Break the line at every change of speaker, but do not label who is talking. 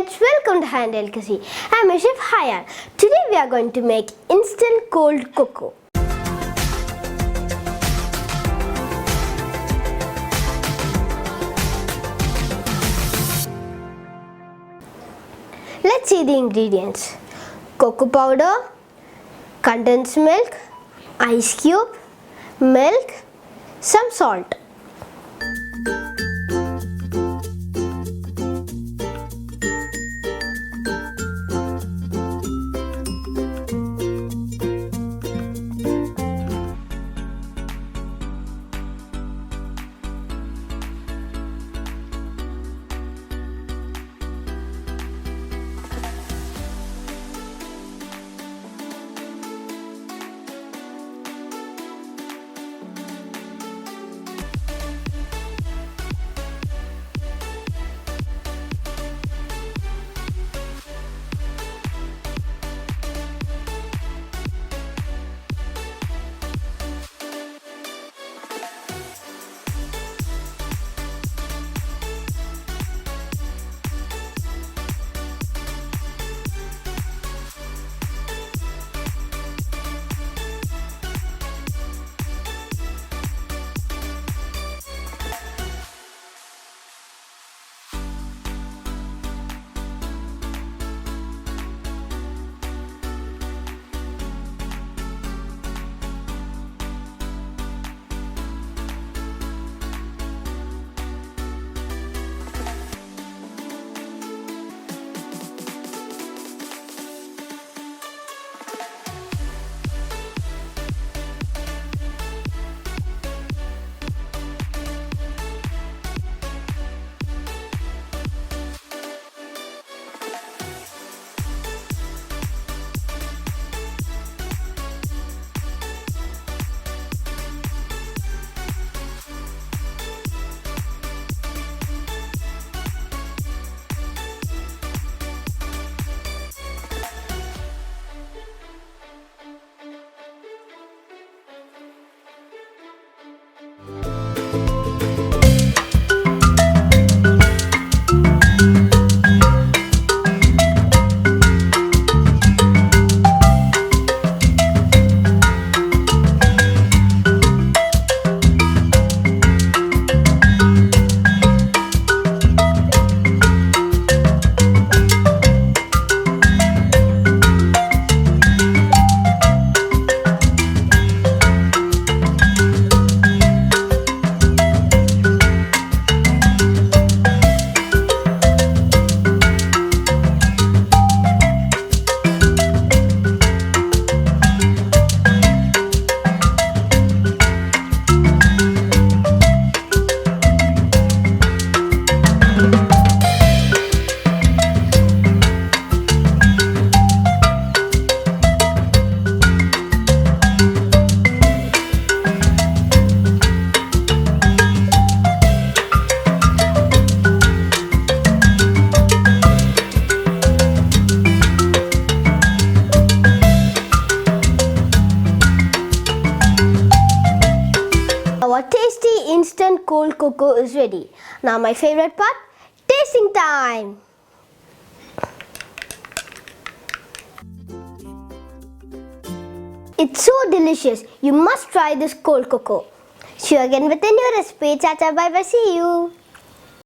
friends, welcome to HayanDelicacy. I'm your chef Hayan. Today we are going to make instant cold cocoa. Let's see the ingredients. Cocoa powder, condensed milk, ice cube, milk, some salt. Our tasty instant cold cocoa is ready. Now my favorite part, tasting time. It's so delicious. You must try this cold cocoa. See you again with a new recipe. Cha cha, bye bye, see you.